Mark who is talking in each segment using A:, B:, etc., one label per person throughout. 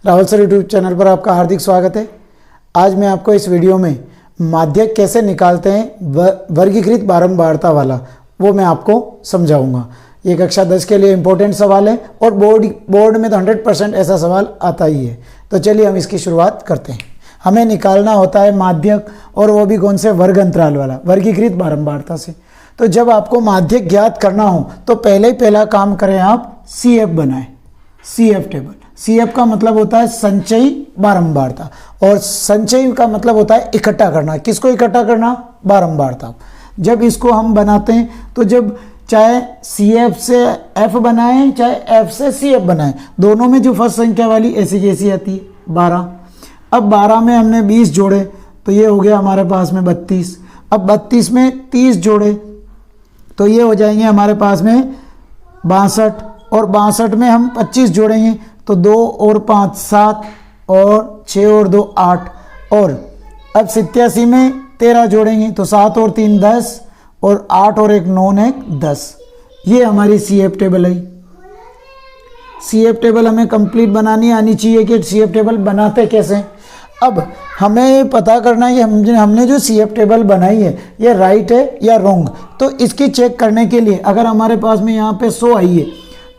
A: Rahul sir YouTube channel पर आपका हार्दिक स्वागत है। आज मैं आपको इस वीडियो में माध्यक कैसे निकालते हैं वर्गीकृत बारंबारता वाला वो मैं आपको समझाऊंगा। ये कक्षा 10 के लिए इम्पोर्टेंट सवाल है और बोर्ड में तो 100% ऐसा सवाल आता ही है। तो चलिए हम इसकी शुरुआत करते हैं। हमें निकालना होता है माध्यक, और वो भी कौन से, वर्ग अंतराल वाला, वर्गीकृत बारंबारता से। तो जब आपको माध्यक ज्ञात करना हो तो पहला काम करें आप CF बनाएं, CF टेबल। CF का मतलब होता है संचयी बारंबारता, और संचयी का मतलब होता है इकट्ठा करना। किसको इकट्ठा करना? बारंबारता। जब इसको हम बनाते हैं तो जब चाहे CF से F बनाएं चाहे F से CF बनाएं, दोनों में जो फर्स्ट संख्या वाली ऐसी जैसी आती है 12। अब 12 में हमने 20 जोड़े तो ये हो गया हमारे पास में 32। अब 32 में 30 जोड़े तो ये हो जाएंगे हमारे पास में 62, और 62 में हम 25 जोड़ेंगे तो 2 और 5 7, और 6 और 2 8, और अब 87 में 13 जोड़ेंगे तो 7 और 3 10, और 8 और 1 9 1 10। ये हमारी CF टेबल है। CF टेबल हमें कंप्लीट बनानी आनी चाहिए कि CF टेबल बनाते कैसे हैं। अब हमें पता करना है कि हमने जो CF टेबल बनाई है ये राइट है या रॉन्ग। तो इसकी चेक करने के लिए अगर हमारे पास में यहाँ पे 100 आई है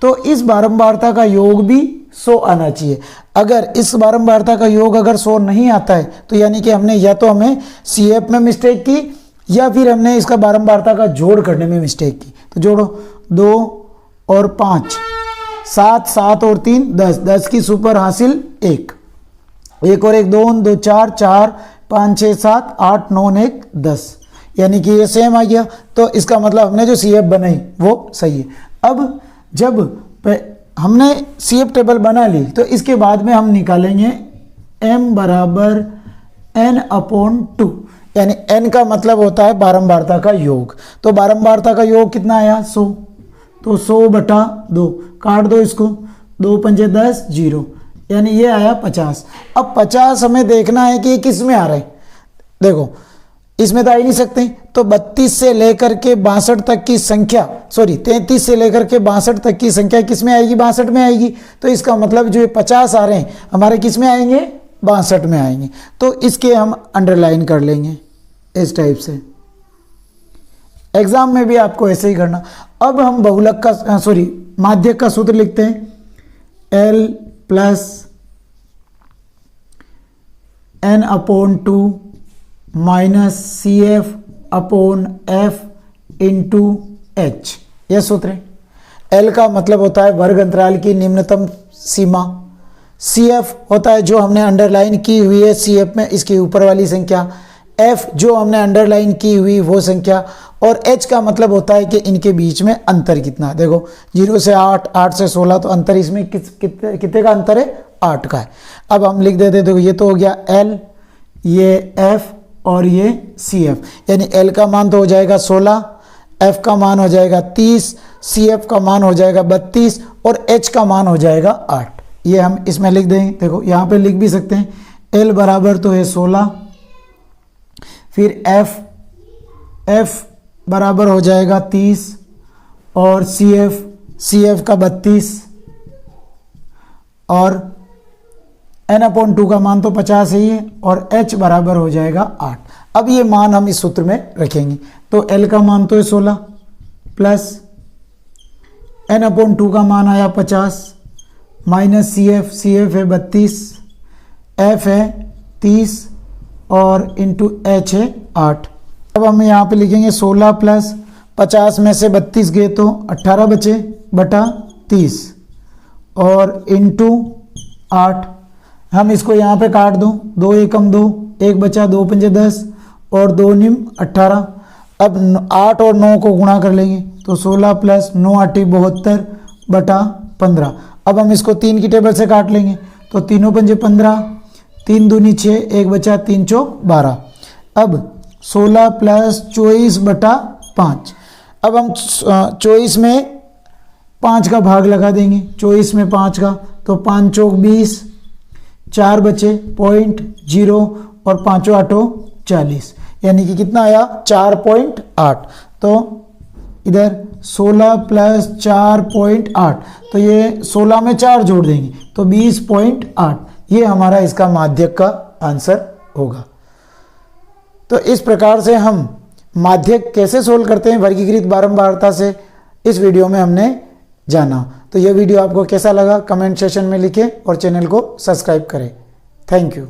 A: तो इस बारंबारता का योग भी 100 आना चाहिए। अगर इस बारंबारता का योग अगर 100 नहीं आता है तो यानी कि हमने या तो हमें CF में मिस्टेक की या फिर हमने इसका बारंबारता का जोड़ करने में मिस्टेक की। तो जोड़ो, 2 और 5 7, 7 और 3 10, 10 की सुपर हासिल 1, 1 और 1 2, 2 4, 4 5 6 7 8 9 1 10, यानी कि ये सेम आ गया। तो इसका मतलब हमने जो CF बनाई वो सही है। अब जब हमने CF टेबल बना ली तो इसके बाद में हम निकालेंगे M बराबर N/2, यानी N का मतलब होता है बारंबारता का योग। तो बारंबारता का योग कितना आया? 100। तो 100/2 काट दो इसको, 2 पंजे 10 0, यानी ये आया 50। अब 50 हमें देखना है कि ये किस में आ रहा है। देखो इसमें तो आ ही नहीं सकते, तो 32 से लेकर के 62 तक की संख्या, 33 से लेकर के 62 तक की संख्या किस में आएगी? 62 में आएगी। तो इसका मतलब जो 50 आ रहे हैं हमारे किस में आएंगे? 62 में आएंगे। तो इसके हम अंडरलाइन कर लेंगे इस टाइप से। एग्जाम में भी आपको ऐसे ही करना। अब हम बहुलक का माध्यक का सूत्र लिखते हैं, L plus N/2 minus CF/F into H। यह सूत्र है। L का मतलब होता है वर्ग अंतराल की निम्नतम सीमा, CF होता है जो हमने अंडरलाइन की हुई है CF में इसकी ऊपर वाली संख्या, F जो हमने अंडरलाइन की हुई वो संख्या, और H का मतलब होता है कि इनके बीच में अंतर कितना। देखो 0 से 8, 8 से 16, तो अंतर इसमें कितने का अंतर है? 8 का है। अब हम लिख देते, देखो ये तो हो गया L, ये F और ये CF, यानी L का मान तो हो जाएगा 16, F का मान हो जाएगा 30, CF का मान हो जाएगा 32, और H का मान हो जाएगा 8। ये हम इसमें लिख देंगे। देखो यहाँ पे लिख भी सकते हैं, L बराबर तो है 16, फिर F बराबर हो जाएगा 30, और CF का 32, और N/2 का मान तो 50 ही है, और H बराबर हो जाएगा 8। अब ये मान हम इस सूत्र में रखेंगे। तो L का मान तो है 16 प्लस N/2 का मान आया 50 माइनस CF है 32, F है 30, और इंटू H है 8। अब हम यहाँ पे लिखेंगे 16 प्लस 50 में से 32 गए तो 18 बचे बटा 30, और इंटू 8। हम इसको यहाँ पे काट दो, 2 एकम 2, 1 बचा, 2 पंजे 10, और 2 निम 18। अब 8 और 9 को गुणा कर लेंगे तो 16 प्लस 9 8 72 बटा 15। अब हम इसको 3 की टेबल से काट लेंगे तो 3 पंजे 15, 3 दूनी 6, 1 बचा, 3 चौक 12। अब 16 प्लस 24 बटा 5। अब हम 24 में 5 का भाग लगा देंगे, 24 में 5 का, तो 5 चौक 20, 4 बचे 0.0, और 5 8 40, यानी कि कितना आया? 4.8। तो इधर 16 प्लस 4.8, तो ये 16 में 4 जोड़ देंगे तो 20.8, ये हमारा इसका माध्यक का आंसर होगा। तो इस प्रकार से हम माध्यक कैसे सोल्व करते हैं वर्गीकृत बारंबारता से, इस वीडियो में हमने जाना। तो यह वीडियो आपको कैसा लगा कमेंट सेक्शन में लिखें और चैनल को सब्सक्राइब करें। Thank you.